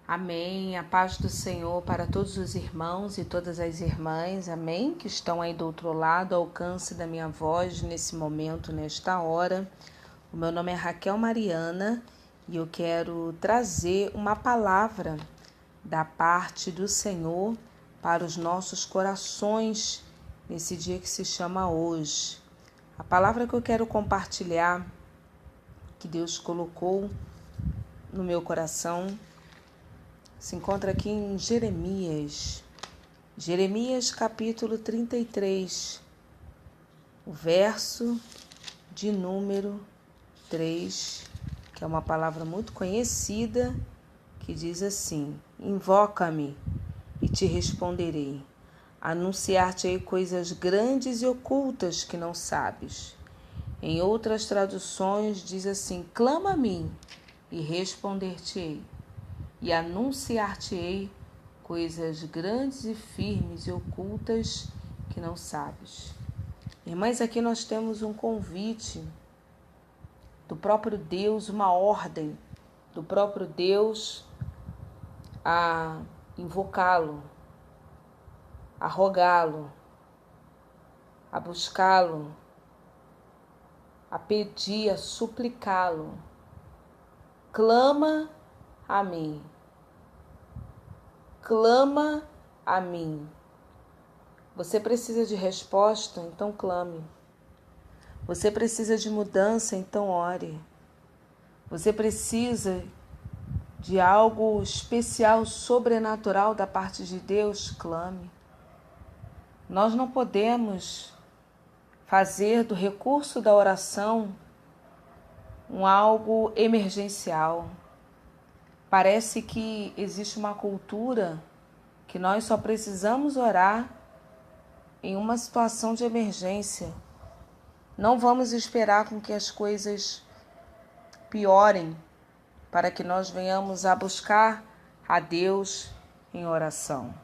Amém. A paz do Senhor para todos os irmãos e todas as irmãs, amém, que estão aí do outro lado, ao alcance da minha voz nesse momento, nesta hora. O meu nome é Raquel Mariana e eu quero trazer uma palavra da parte do Senhor para os nossos corações nesse dia que se chama hoje. A palavra que eu quero compartilhar, que Deus colocou no meu coração, se encontra aqui em Jeremias capítulo 33, o verso de número 3, que é uma palavra muito conhecida, que diz assim: Invoca-me e te responderei, anunciar-te-ei coisas grandes e ocultas que não sabes. Em outras traduções diz assim: Clama a mim e responder-te-ei, e anunciar-te-ei coisas grandes e firmes e ocultas que não sabes. Irmãs, aqui nós temos um convite do próprio Deus, uma ordem do próprio Deus a invocá-lo, a rogá-lo, a buscá-lo, a pedir, a suplicá-lo. Clama a mim. Clama a mim. Você precisa de resposta? Então clame. Você precisa de mudança? Então ore. Você precisa de algo especial, sobrenatural da parte de Deus? Clame. Nós não podemos fazer do recurso da oração um algo emergencial. Parece que existe uma cultura que nós só precisamos orar em uma situação de emergência. Não vamos esperar com que as coisas piorem para que nós venhamos a buscar a Deus em oração.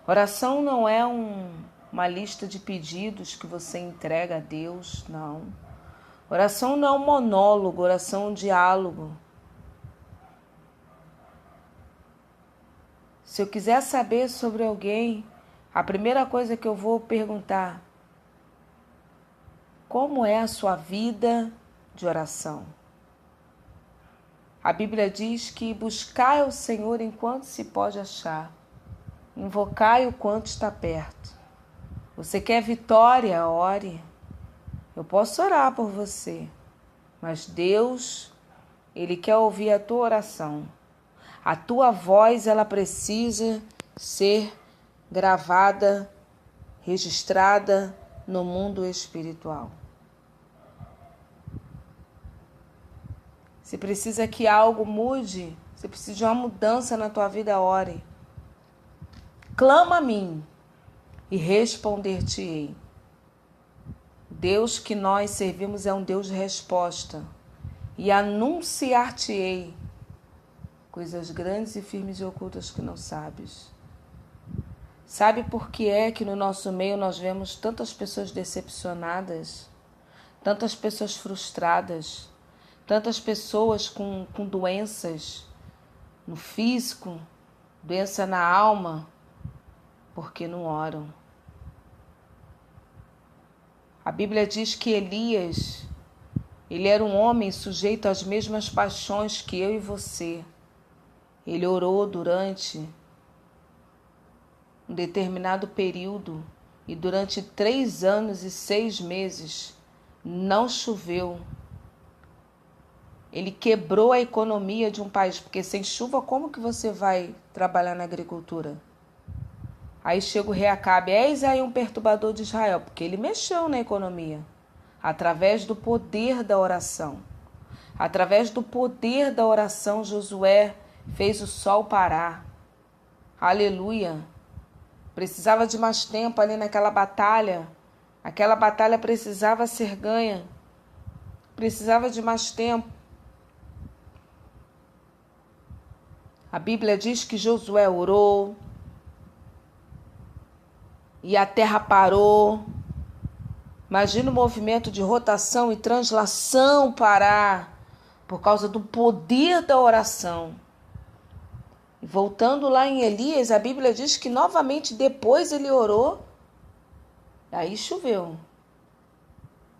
Oração não é uma lista de pedidos que você entrega a Deus, não. Oração não é um monólogo, oração é um diálogo. Se eu quiser saber sobre alguém, a primeira coisa que eu vou perguntar: como é a sua vida de oração? A Bíblia diz que buscai o Senhor enquanto se pode achar, invocai-o quanto está perto. Você quer vitória? Ore. Eu posso orar por você, mas Deus, Ele quer ouvir a tua oração. A tua voz, ela precisa ser gravada, registrada no mundo espiritual. Se precisa que algo mude, se precisa de uma mudança na tua vida, ore. Clama a mim e responder-te-ei. O Deus que nós servimos é um Deus de resposta. E anunciar-te-ei coisas grandes e firmes e ocultas que não sabes. Sabe por que é que no nosso meio nós vemos tantas pessoas decepcionadas, tantas pessoas frustradas, tantas pessoas com doenças no físico, doença na alma, porque não oram? A Bíblia diz que Elias, ele era um homem sujeito às mesmas paixões que eu e você. Ele orou durante um determinado período e durante 3 anos e 6 meses não choveu. Ele quebrou a economia de um país, porque sem chuva como que você vai trabalhar na agricultura? Aí chega o rei Acabe: eis aí um perturbador de Israel, porque ele mexeu na economia, através do poder da oração. Através do poder da oração, Josué fez o sol parar. Aleluia. Precisava de mais tempo ali naquela batalha. Aquela batalha precisava ser ganha. Precisava de mais tempo. A Bíblia diz que Josué orou e a terra parou. Imagina o movimento de rotação e translação parar por causa do poder da oração. E voltando lá em Elias, a Bíblia diz que novamente depois ele orou, aí choveu.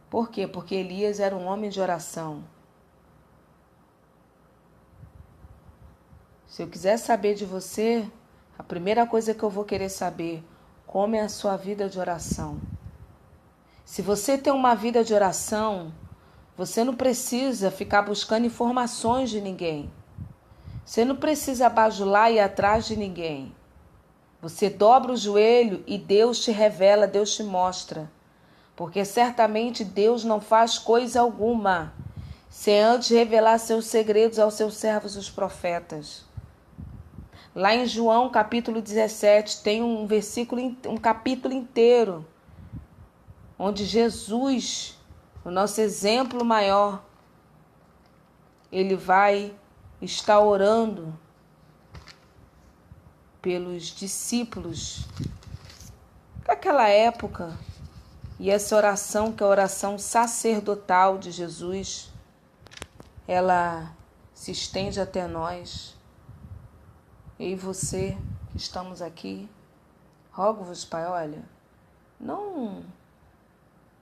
Por quê? Porque Elias era um homem de oração. Se eu quiser saber de você, a primeira coisa que eu vou querer saber, como é a sua vida de oração. Se você tem uma vida de oração, você não precisa ficar buscando informações de ninguém. Você não precisa bajular e ir atrás de ninguém. Você dobra o joelho e Deus te revela, Deus te mostra. Porque certamente Deus não faz coisa alguma sem antes revelar seus segredos aos seus servos, os profetas. Lá em João capítulo 17 tem um capítulo inteiro, onde Jesus, o nosso exemplo maior, ele vai estar orando pelos discípulos daquela época. E essa oração, que é a oração sacerdotal de Jesus, ela se estende até nós. Eu e você que estamos aqui, rogo-vos, Pai, olha,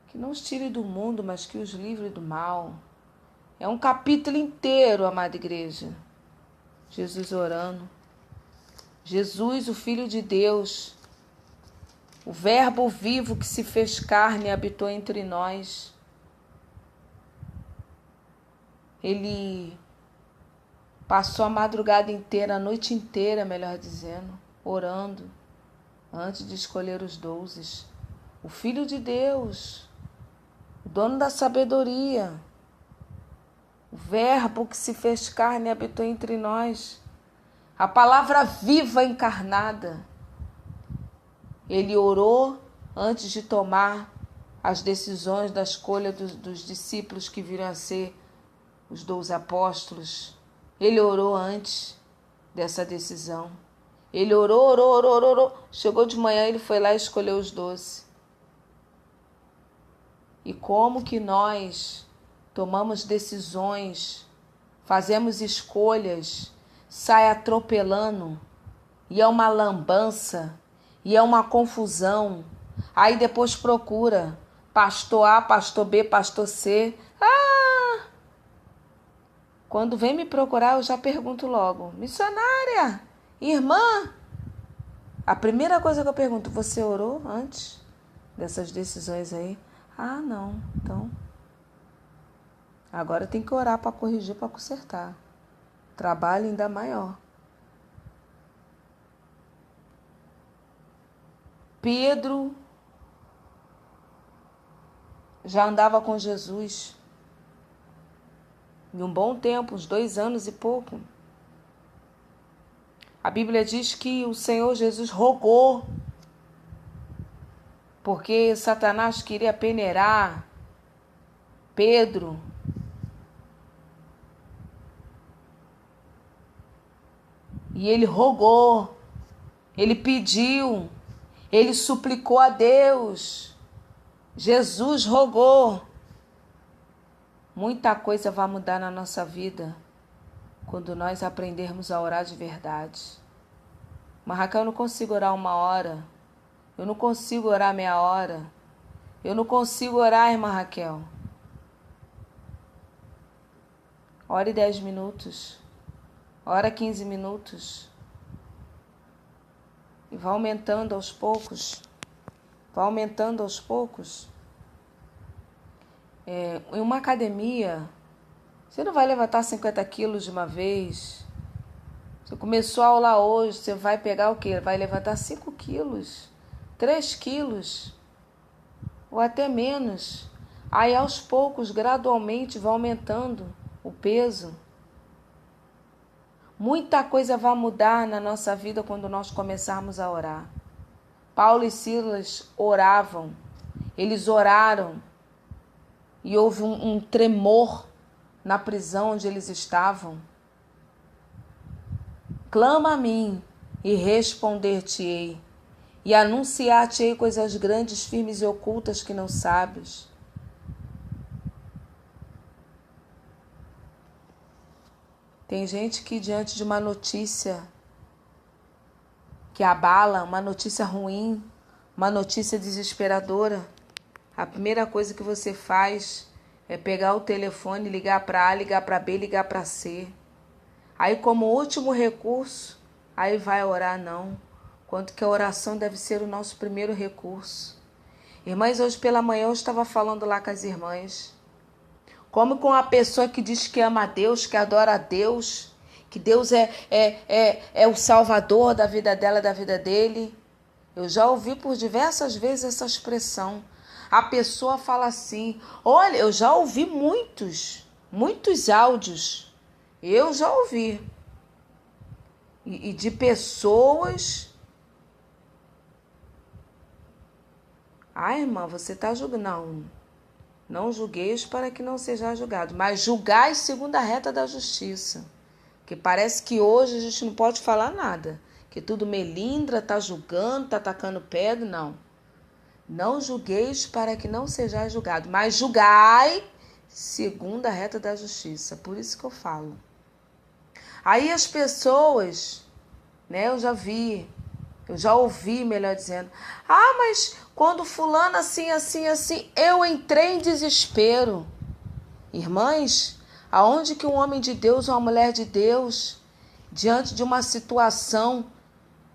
que não os tire do mundo, mas que os livre do mal. É um capítulo inteiro, amada igreja. Jesus orando. Jesus, o Filho de Deus, o Verbo vivo que se fez carne e habitou entre nós. Ele passou a madrugada inteira, a noite inteira, melhor dizendo, orando, antes de escolher os 12. O Filho de Deus, o dono da sabedoria, o Verbo que se fez carne e habitou entre nós, a palavra viva encarnada. Ele orou antes de tomar as decisões da escolha dos discípulos que viram a ser os 12 apóstolos. Ele orou antes dessa decisão. Ele orou. Chegou de manhã, ele foi lá e escolheu os 12. E como que nós tomamos decisões, fazemos escolhas, sai atropelando, e é uma lambança, e é uma confusão. Aí depois procura pastor A, pastor B, pastor C. Quando vem me procurar, eu já pergunto logo: missionária, irmã, a primeira coisa que eu pergunto: você orou antes dessas decisões aí? Ah, não. Então, agora tem que orar para corrigir, para consertar. Trabalho ainda maior. Pedro já andava com Jesus em um bom tempo, uns 2 anos e pouco. A Bíblia diz que o Senhor Jesus rogou, porque Satanás queria peneirar Pedro. E ele rogou, ele pediu, ele suplicou a Deus. Jesus rogou. Muita coisa vai mudar na nossa vida quando nós aprendermos a orar de verdade. Mas Raquel, eu não consigo orar 1 hora. Eu não consigo orar meia hora. Eu não consigo orar, irmã Raquel. Ore 10 minutos. Ora 15 minutos. E vai aumentando aos poucos. Vai aumentando aos poucos. Em uma academia, você não vai levantar 50 quilos de uma vez. Você começou a aula hoje, você vai pegar o quê? Vai levantar 5 quilos, 3 quilos, ou até menos. Aí aos poucos, gradualmente, vai aumentando o peso. Muita coisa vai mudar na nossa vida quando nós começarmos a orar. Paulo e Silas oravam, eles oraram. E houve um tremor na prisão onde eles estavam. Clama a mim e responder-te-ei, e anunciar-te-ei coisas grandes, firmes e ocultas que não sabes. Tem gente que diante de uma notícia que abala, uma notícia ruim, uma notícia desesperadora, a primeira coisa que você faz é pegar o telefone, ligar para A, ligar para B, ligar para C. Aí, como último recurso, aí vai orar, não. Quanto que a oração deve ser o nosso primeiro recurso. Irmãs, hoje pela manhã eu estava falando lá com as irmãs. Como com a pessoa que diz que ama a Deus, que adora a Deus, que Deus é o salvador da vida dela, da vida dele. Eu já ouvi por diversas vezes essa expressão. A pessoa fala assim, olha, eu já ouvi muitos áudios. Eu já ouvi. E de pessoas... irmã, você está julgando. Não julgueis para que não seja julgado, mas julgai segundo a reta da justiça. Que parece que hoje a gente não pode falar nada. Que tudo melindra, está julgando, está atacando pedra, não. Não julgueis para que não sejais julgado, mas julgai segundo a reta da justiça. Por isso que eu falo. Aí as pessoas, né, eu já ouvi, melhor dizendo, mas quando fulano assim, eu entrei em desespero. Irmãs, aonde que um homem de Deus ou uma mulher de Deus, diante de uma situação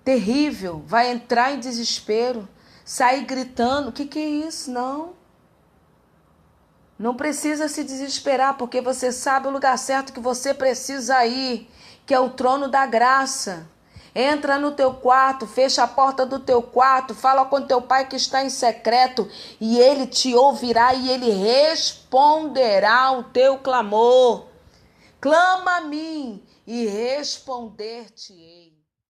terrível, vai entrar em desespero, sair gritando? O que é isso? Não precisa se desesperar, porque você sabe o lugar certo que você precisa ir, que é o trono da graça. Entra no teu quarto, fecha a porta do teu quarto, fala com teu pai que está em secreto e ele te ouvirá e ele responderá o teu clamor. Clama a mim e responder-te-ei.